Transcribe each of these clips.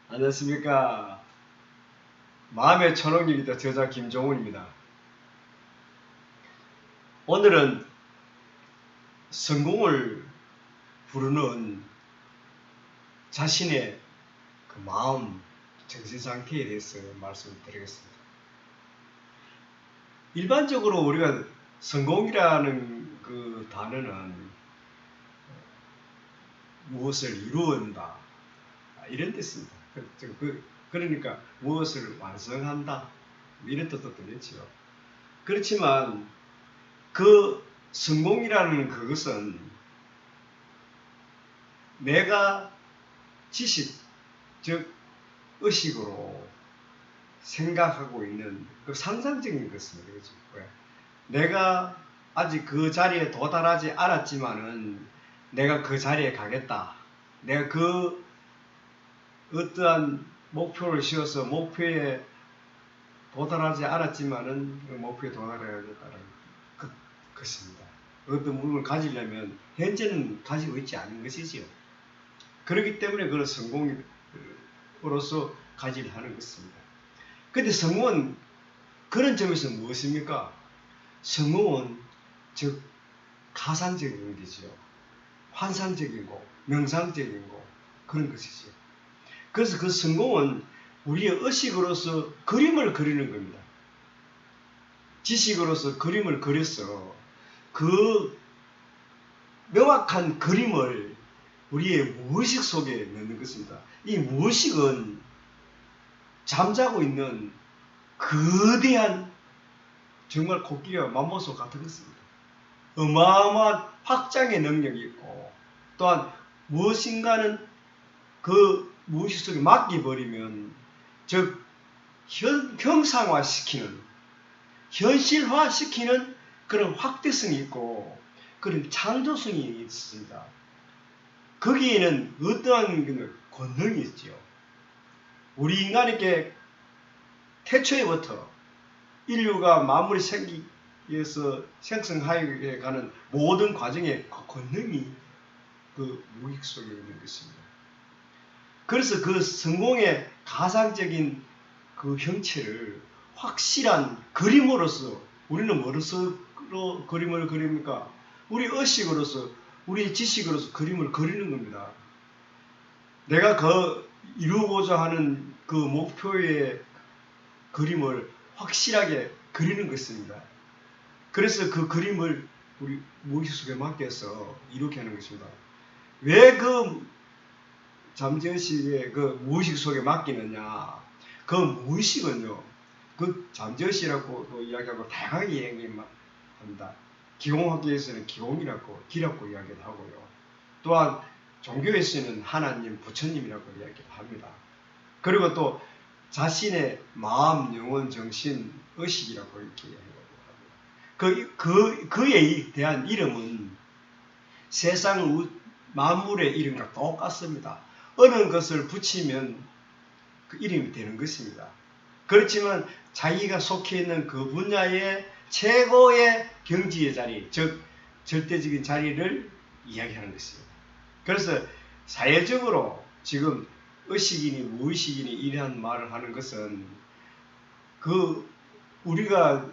안녕하십니까. 마음의 천원기기도 저자 김종훈입니다. 오늘은 성공을 부르는 자신의 그 마음, 정신상태에 대해서 말씀을 드리겠습니다. 일반적으로 우리가 성공이라는 그 단어는 무엇을 이루었다 이런 뜻입니다. 그러니까 무엇을 완성한다 이런 뜻도 들렸죠. 그렇지만 그 성공이라는 그것은 내가 지식, 즉 의식으로 생각하고 있는 그 상상적인 것입니다. 그렇죠? 내가 아직 그 자리에 도달하지 않았지만은 내가 그 자리에 가겠다. 내가 그 어떠한 목표를 씌워서 목표에 도달하지 않았지만은 그 목표에 도달해야겠다는 것입니다. 어떤 물건을 가지려면 현재는 가지고 있지 않은 것이지요. 그렇기 때문에 그걸 성공으로서 가지려 하는 것입니다. 근데 성공은 그런 점에서 무엇입니까? 성공은 즉 가상적인 것이죠. 환상적인 거, 명상적인 거 그런 것이죠. 그래서 그 성공은 우리의 의식으로서 그림을 그리는 겁니다. 지식으로서 그림을 그려서 그 명확한 그림을 우리의 무의식 속에 넣는 것입니다. 이 무의식은 잠자고 있는 거대한 정말 코끼리와 맘모소 같은 것입니다. 어마어마한 확장의 능력이 있고 또한 무엇인가는 그 무의식 속에 맡겨버리면 즉 형상화시키는 현실화시키는 그런 확대성이 있고 그런 창조성이 있습니다. 거기에는 어떠한 권능이 있죠. 우리 인간에게 태초에부터 인류가 만물이 생기기 위해서 생성하여 가는 모든 과정의 권능이 그 무의식 속에 있는 것입니다. 그래서 그 성공의 가상적인 그 형체를 확실한 그림으로서 우리는 뭐로서 그림을 그립니까? 우리 의식으로서 우리 지식으로서 그림을 그리는 겁니다. 내가 이루고자 하는 그 목표의 그림을 확실하게 그리는 것입니다. 그래서 그 그림을 우리 무의식 속에 맡겨서 이루게 하는 것입니다. 왜 그 잠재의식의 그 무의식 속에 맡기느냐? 그 무의식은요, 그 잠재의식이라고 이야기하고 다양하게 이야기합니다. 기공학계에서는 기공이라고 기라고 이야기를 하고요. 또한 종교에서는 하나님, 부처님이라고 이야기를 합니다. 그리고 또 자신의 마음, 영혼, 정신, 의식이라고 이렇게 이야기합니다. 그에 대한 이름은 세상 만물의 이름과 똑같습니다. 어느 것을 붙이면 그 이름이 되는 것입니다. 그렇지만 자기가 속해 있는 그 분야의 최고의 경지의 자리, 즉 절대적인 자리를 이야기하는 것입니다. 그래서 사회적으로 지금 의식이니 무의식이니 이러한 말을 하는 것은 그 우리가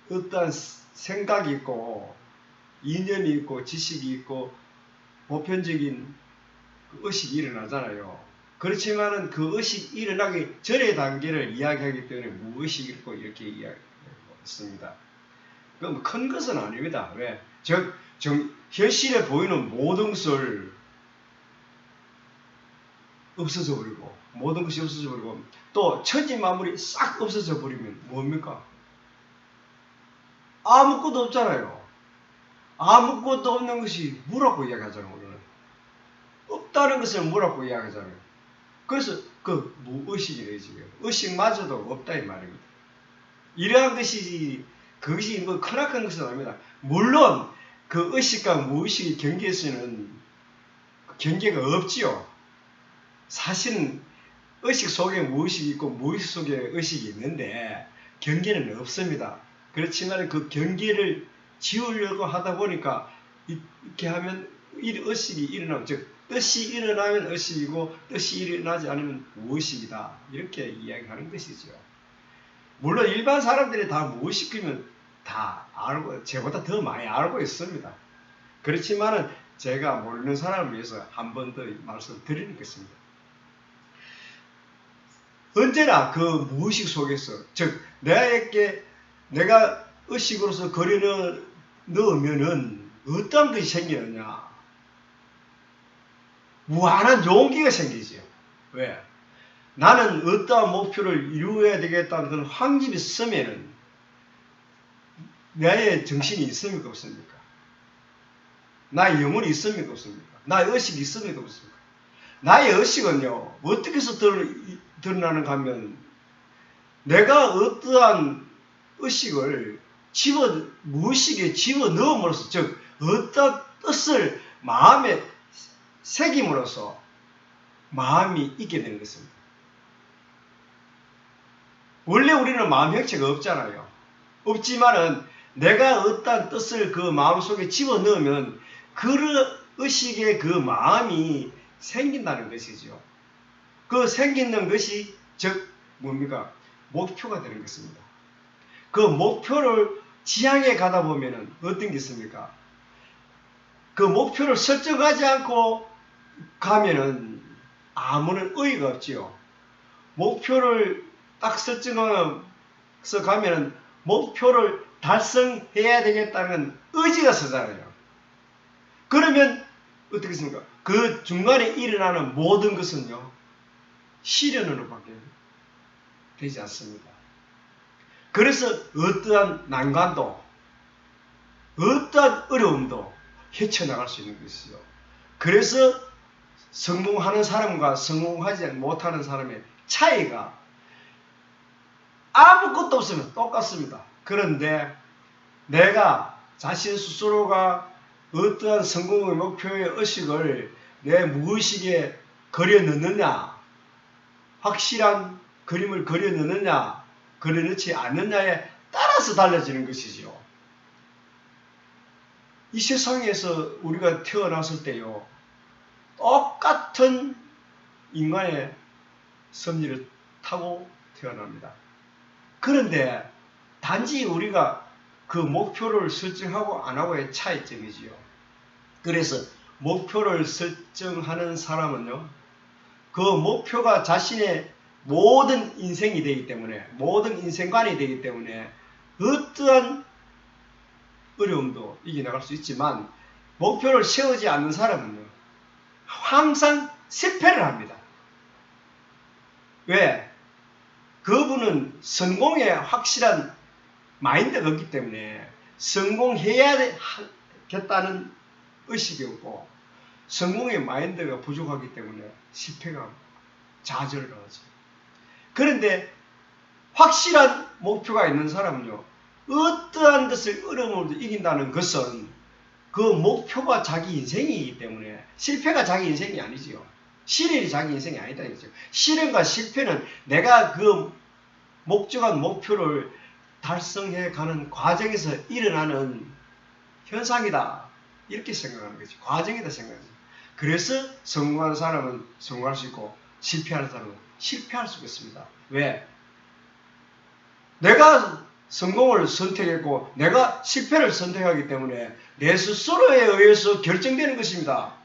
어떠한 생각이 있고 이념이 있고 지식이 있고 보편적인 의식이 일어나잖아요. 그렇지만은 그 의식이 일어나기 전의 단계를 이야기하기 때문에 무의식이고 이렇게 이야기했습니다. 그럼 큰 것은 아닙니다. 왜? 즉 현실에 보이는 모든 것을 없어져 버리고 모든 것이 없어져 버리고 또 천지 만물이 싹 없어져 버리면 뭡니까? 아무것도 없잖아요. 아무것도 없는 것이 뭐라고 이야기하잖아요. 우리는 없다는 것을 뭐라고 이야기하잖아요. 그래서 그 무의식이래요. 지금 의식마저도 없다 이 말입니다. 이러한 것이 그것이 뭐 크나큰 것은 아닙니다. 물론 그 의식과 무의식의 경계에서는 경계가 없지요. 사실은 의식 속에 무의식이 있고 무의식 속에 의식이 있는데 경계는 없습니다. 그렇지만 그 경계를 지우려고 하다 보니까 이렇게 하면 의식이 일어나고 즉 뜻이 일어나면 의식이고 뜻이 일어나지 않으면 무의식이다. 이렇게 이야기하는 것이죠. 물론 일반 사람들이 다 무의식이면 다 알고, 저보다 더 많이 알고 있습니다. 그렇지만은 제가 모르는 사람을 위해서 한 번 더 말씀드리는 것입니다. 언제나 그 무의식 속에서, 즉 내가 의식으로서 그려 넣으면은 어떤 것이 생기느냐? 무한한 용기가 생기죠. 왜? 나는 어떠한 목표를 이루어야 되겠다는 그런 확립이 있으면은 나의 정신이 있습니까? 없습니까? 나의 영혼이 있습니까? 없습니까? 나의 의식이 있습니까? 없습니까? 나의 의식은요, 어떻게 해서 드러나는가 하면, 내가 어떠한 의식을 무의식에 집어 넣음으로써, 즉, 어떤 뜻을 마음에 새김으로써 마음이 있게 되는 것입니다. 원래 우리는 마음 형체가 없잖아요. 없지만은 내가 어떤 뜻을 그 마음속에 집어넣으면 그 의식의 그 마음이 생긴다는 것이죠. 그 생기는 것이 즉 뭡니까? 목표가 되는 것입니다. 그 목표를 지향해 가다 보면은 어떤 게 있습니까? 그 목표를 설정하지 않고 가면은 아무런 의의가 없지요. 목표를 딱 설정해서 가면은 목표를 달성해야 되겠다는 의지가 서잖아요. 그러면 어떻게 했습니까? 그 중간에 일어나는 모든 것은요, 시련으로밖에 되지 않습니다. 그래서 어떠한 난관도, 어떠한 어려움도 헤쳐나갈 수 있는 것이죠. 그래서 성공하는 사람과 성공하지 못하는 사람의 차이가 아무것도 없으면 똑같습니다. 그런데 내가 자신 스스로가 어떠한 성공의 목표의 의식을 내 무의식에 그려 넣느냐, 확실한 그림을 그려 넣느냐, 그려 넣지 않느냐에 따라서 달라지는 것이죠. 이 세상에서 우리가 태어났을 때요, 똑같은 인간의 섭리를 타고 태어납니다. 그런데 단지 우리가 그 목표를 설정하고 안 하고의 차이점이지요. 그래서 목표를 설정하는 사람은요, 그 목표가 자신의 모든 인생이 되기 때문에, 모든 인생관이 되기 때문에 어떠한 어려움도 이겨나갈 수 있지만, 목표를 세우지 않는 사람은요, 항상 실패를 합니다. 왜? 그분은 성공에 확실한 마인드가 없기 때문에 성공해야겠다는 의식이 없고 성공의 마인드가 부족하기 때문에 실패가 좌절을 하죠. 그런데 확실한 목표가 있는 사람은요, 어떠한 것을 어려움으로도 이긴다는 것은 그 목표가 자기 인생이기 때문에 실패가 자기 인생이 아니지요. 시련이 자기 인생이 아니다 이거죠. 시련과 실패는 내가 그 목적한 목표를 달성해 가는 과정에서 일어나는 현상이다. 이렇게 생각하는 거죠. 과정이다 생각하죠. 그래서 성공하는 사람은 성공할 수 있고 실패하는 사람은 실패할 수 있습니다. 왜? 내가 성공을 선택했고 내가 실패를 선택하기 때문에 내 스스로에 의해서 결정되는 것입니다.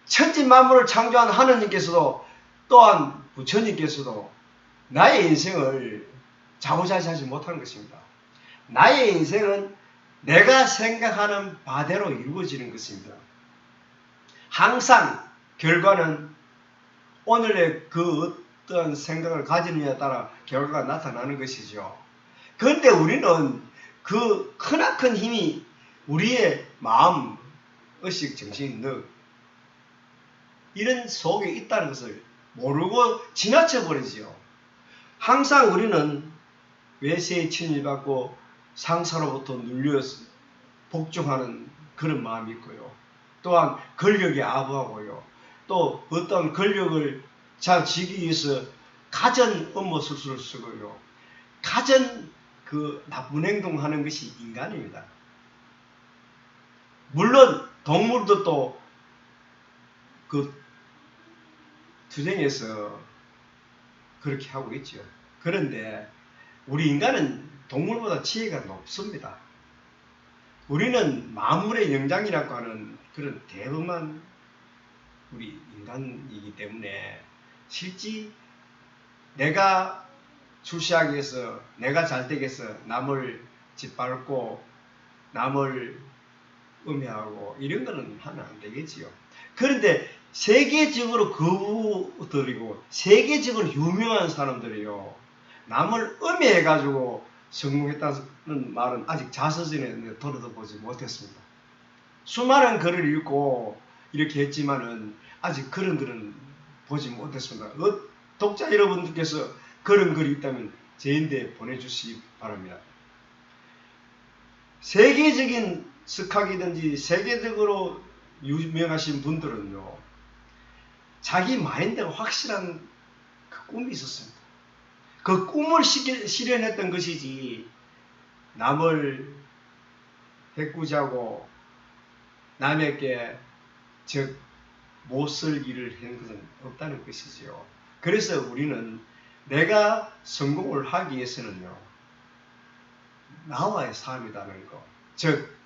천지만물을 창조한 하느님께서도 또한 부처님께서도 나의 인생을 자고자지하지 못하는 것입니다. 나의 인생은 내가 생각하는 바대로 이루어지는 것입니다. 항상 결과는 오늘의 그 어떤 생각을 가지느냐에 따라 결과가 나타나는 것이죠. 그런데 우리는 그 크나큰 힘이 우리의 마음, 의식, 정신, 능 이런 속에 있다는 것을 모르고 지나쳐버리죠. 항상 우리는 외세에 침입받고 상사로부터 눌려 복종하는 그런 마음이 있고요. 또한 권력에 아부하고요. 또 어떤 권력을 잘 지키기 위해서 가전 업무 술수를 쓰고요. 가전 그 나쁜 행동하는 것이 인간입니다. 물론 동물도 또 그 투쟁에서 그렇게 하고 있죠. 그런데 우리 인간은 동물보다 지혜가 높습니다. 우리는 만물의 영장이라고 하는 그런 대범한 우리 인간이기 때문에 실제 내가 출세하기 위해서 내가 잘되기 위해서 남을 짓밟고 남을 음해하고 이런 거는 하면 안 되겠지요. 그런데 세계적으로 그들이고 세계적으로 유명한 사람들이요. 남을 음해해가지고 성공했다는 말은 아직 자서전에 들어도 보지 못했습니다. 수많은 글을 읽고 이렇게 했지만은 아직 그런 글은 보지 못했습니다. 독자 여러분들께서 그런 글이 있다면 저희한테 보내주시기 바랍니다. 세계적인 스카이든지 세계적으로 유명하신 분들은요, 자기 마인드가 확실한 그 꿈이 있었습니다. 그 꿈을 실현했던 것이지 남을 해꾸자고 남에게 즉 못쓸 일을 하는 것은 없다는 것이지요. 그래서 우리는 내가 성공을 하기 위해서는요, 나와의 삶이라는 것, 즉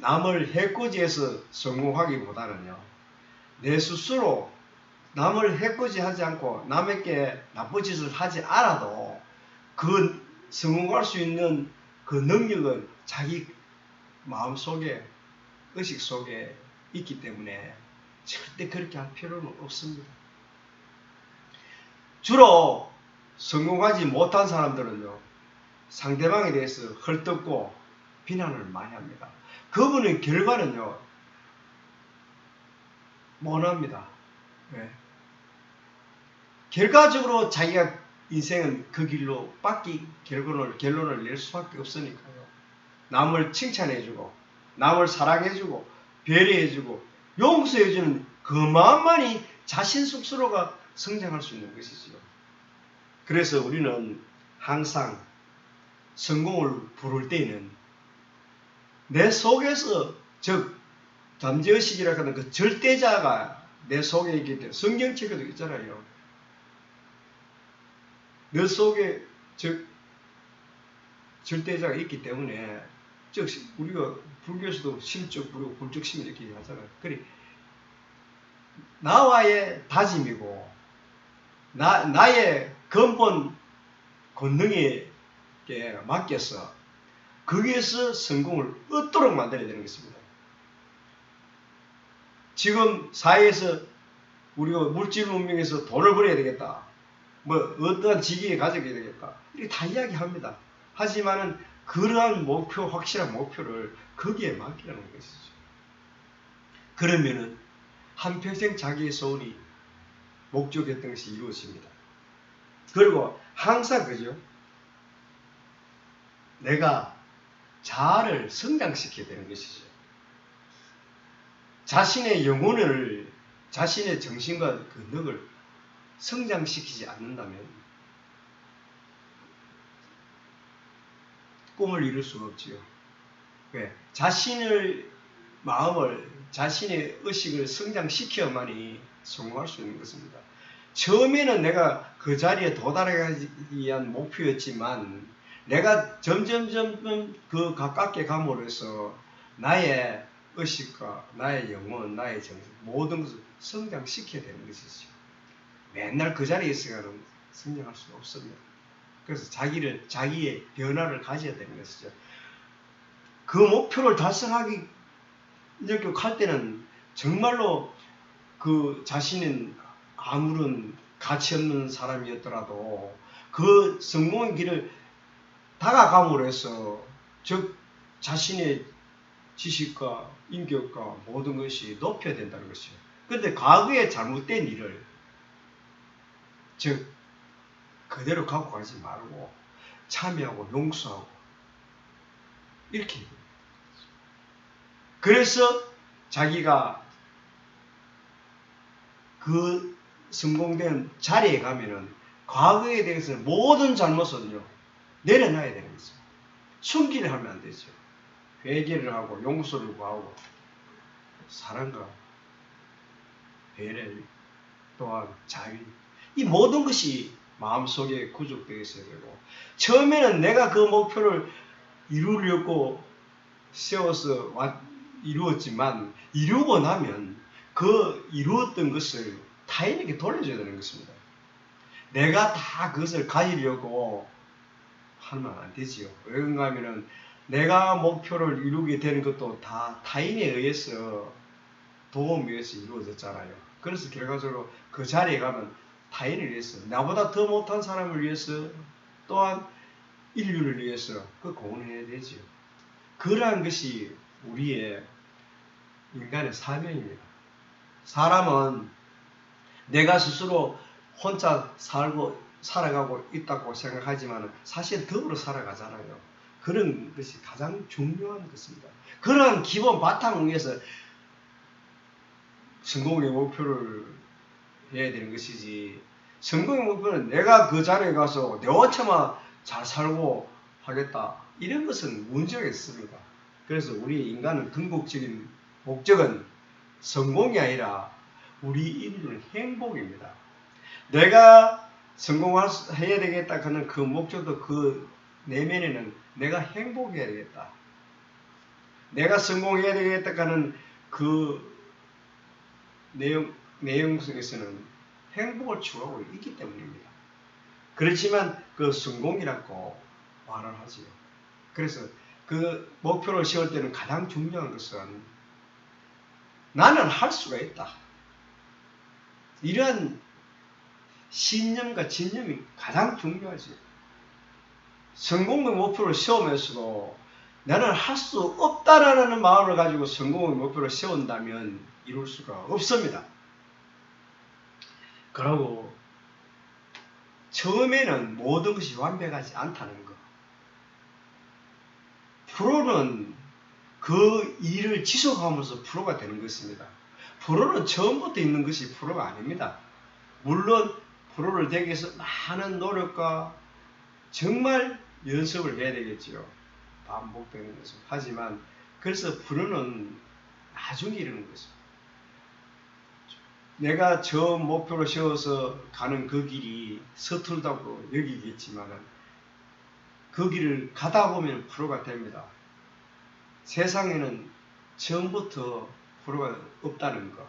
남을 해코지해서 성공하기보다는요, 내 스스로 남을 해코지하지 않고 남에게 나쁜 짓을 하지 않아도 그 성공할 수 있는 그 능력은 자기 마음속에 의식 속에 있기 때문에 절대 그렇게 할 필요는 없습니다. 주로 성공하지 못한 사람들은요, 상대방에 대해서 헐뜯고 비난을 많이 합니다. 그분의 결과는요, 못합니다. 왜? 결과적으로 자기가 인생은 그 길로 결론을 낼 수밖에 없으니까요. 남을 칭찬해주고, 남을 사랑해주고, 배려해주고, 용서해주는 그 마음만이 자신 스스로가 성장할 수 있는 것이지요. 그래서 우리는 항상 성공을 부를 때에는 내 속에서, 즉 잠재의식이라고 하는 그 절대자가 내 속에 있기 때문에, 성경책에도 있잖아요. 내 속에 즉 절대자가 있기 때문에, 즉 우리가 불교에서도 심적, 불교, 불적심 이렇게 하잖아요. 그래 나와의 다짐이고 나의 근본 권능에 맡겨서 거기에서 성공을 얻도록 만들어야 되는 것입니다. 지금 사회에서 우리가 물질 문명에서 돈을 벌어야 되겠다, 뭐 어떠한 직위에 가져야 되겠다, 이렇게 다 이야기합니다. 하지만은 그러한 목표, 확실한 목표를 거기에 맡기라는 것이죠. 그러면은 한평생 자기의 소원이 목적했던 것이 이루어집니다. 그리고 항상 그죠, 내가 자아를 성장시켜야 되는 것이죠. 자신의 영혼을, 자신의 정신과 그 력을 성장시키지 않는다면 꿈을 이룰 수가 없지요. 왜? 자신의 마음을, 자신의 의식을 성장시켜야만이 성공할 수 있는 것입니다. 처음에는 내가 그 자리에 도달하기 위한 목표였지만 내가 점점 그 가깝게 감으로써 나의 의식과 나의 영혼, 나의 정신, 모든 것을 성장시켜야 되는 것이죠. 맨날 그 자리에 있어가는 성장할 수가 없습니다. 그래서 자기의 변화를 가져야 되는 것이죠. 그 목표를 달성하기 이렇게 할 때는 정말로 그 자신은 아무런 가치 없는 사람이었더라도 그 성공의 길을 다가감으로 해서, 즉 자신의 지식과 인격과 모든 것이 높여야 된다는 것이죠. 그런데 과거에 잘못된 일을 즉 그대로 갖고 가지 말고 참여하고 용서하고 이렇게, 그래서 자기가 그 성공된 자리에 가면은 과거에 대해서 모든 잘못은요 내려놔야 되는 거죠. 숨기를 하면 안 되죠. 회개를 하고 용서를 구하고 사랑과 배려, 또한 자유, 이 모든 것이 마음속에 구축되어 있어야 되고, 처음에는 내가 그 목표를 이루려고 세워서 이루었지만, 이루고 나면 그 이루었던 것을 타인에게 돌려줘야 되는 것입니다. 내가 다 그것을 가지려고 하면 안 되지요. 왜 그런가 하면은 내가 목표를 이루게 되는 것도 다 타인에 의해서 도움에 의해서 이루어졌잖아요. 그래서 결과적으로 그 자리에 가면 타인을 위해서, 나보다 더 못한 사람을 위해서, 또한 인류를 위해서 그 공헌을 해야 되지요. 그러한 것이 우리의 인간의 사명입니다. 사람은 내가 스스로 혼자 살아가고 있다고 생각하지만 사실 더불어 살아가잖아요. 그런 것이 가장 중요한 것입니다. 그러한 기본 바탕 위에서 성공의 목표를 해야 되는 것이지, 성공의 목표는 내가 그 자리에 가서 내 혼자만 잘 살고 하겠다, 이런 것은 문제가 있습니다. 그래서 우리 인간은 궁극적인 목적은 성공이 아니라 우리 인류는 행복입니다. 내가 성공해야 되겠다 하는 그 목적도 그 내면에는 내가 행복해야 되겠다, 내가 성공해야 되겠다 하는 그 내용 속에서는 행복을 추구하고 있기 때문입니다. 그렇지만 그 성공이라고 말을 하지요. 그래서 그 목표를 세울 때는 가장 중요한 것은 나는 할 수가 있다, 이런 신념과 진념이 가장 중요하지. 성공의 목표를 세우면서도 나는 할 수 없다라는 마음을 가지고 성공의 목표를 세운다면 이룰 수가 없습니다. 그리고 처음에는 모든 것이 완벽하지 않다는 것. 프로는 그 일을 지속하면서 프로가 되는 것입니다. 프로는 처음부터 있는 것이 프로가 아닙니다. 물론 프로를 되기 위해서 많은 노력과 정말 연습을 해야 되겠지요. 반복되는 것은. 하지만 그래서 프로는 나중에 이르는 것입니다. 내가 저 목표를 세워서 가는 그 길이 서툴다고 여기겠지만 그 길을 가다 보면 프로가 됩니다. 세상에는 처음부터 프로가 없다는 것.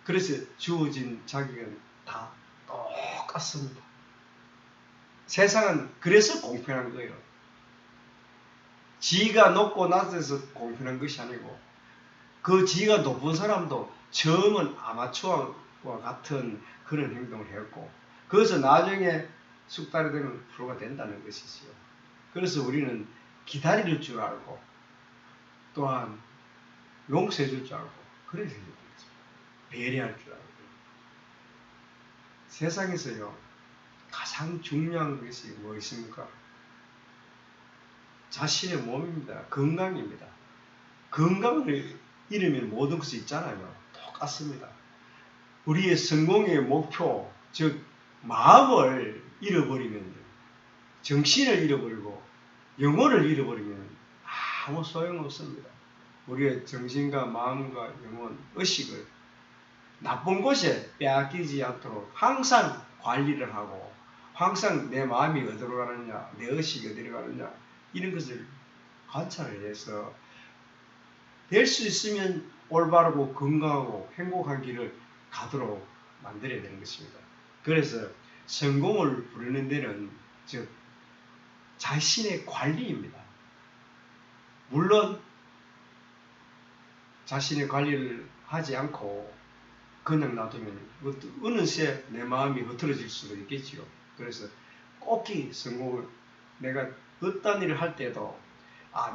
그래서 주어진 자격은 다 똑같습니다. 세상은 그래서 공평한 거예요. 지위가 높고 낮아서 공평한 것이 아니고, 그 지위가 높은 사람도 처음은 아마추어와 같은 그런 행동을 했고, 그래서 나중에 숙달이 되면 프로가 된다는 것이지요. 그래서 우리는 기다릴 줄 알고, 또한 용서해 줄 줄 알고, 그래야 되는 거죠. 배려할 줄 알고. 세상에서요, 가장 중요한 것이 무엇입니까? 자신의 몸입니다. 건강입니다. 건강을 잃으면 모든 것이 있잖아요. 똑같습니다. 우리의 성공의 목표, 즉 마음을 잃어버리면, 정신을 잃어버리고 영혼을 잃어버리면 아무 소용없습니다. 우리의 정신과 마음과 영혼, 의식을 나쁜 곳에 빼앗기지 않도록 항상 관리를 하고, 항상 내 마음이 어디로 가느냐, 내 의식이 어디로 가느냐, 이런 것을 관찰을 해서 될 수 있으면 올바르고 건강하고 행복한 길을 가도록 만들어야 되는 것입니다. 그래서 성공을 부르는 데는 즉 자신의 관리입니다. 물론 자신의 관리를 하지 않고 그냥 놔두면 어느새 내 마음이 흐트러질 수도 있겠지요. 그래서 꼭 성공을, 내가 어떤 일을 할 때도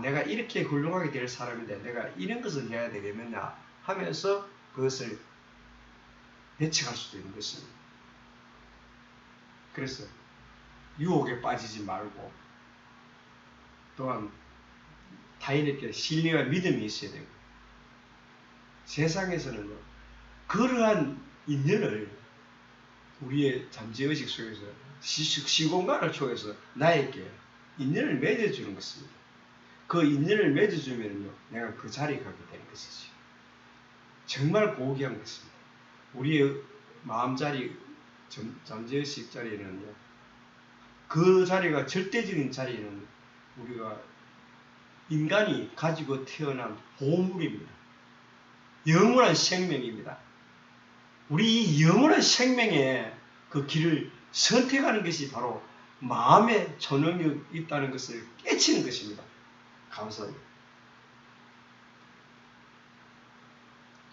내가 이렇게 훌륭하게 될 사람인데 내가 이런 것을 해야 되겠느냐 하면서 그것을 대책할 수도 있는 것입니다. 그래서 유혹에 빠지지 말고, 또한 타인에게 신뢰와 믿음이 있어야 되고, 세상에서는 그러한 인연을 우리의 잠재의식 속에서 시공간을 통해서 나에게 인연을 맺어주는 것입니다. 그 인연을 맺어주면요, 내가 그 자리에 가게 되는 것이죠. 정말 고귀한 것입니다. 우리의 마음자리, 잠재의식 자리는요, 그 자리가 절대적인 자리는 우리가 인간이 가지고 태어난 보물입니다. 영원한 생명입니다. 우리 이 영원한 생명의 그 길을 선택하는 것이 바로 마음의 초능력이 있다는 것을 깨치는 것입니다. 감사합니다.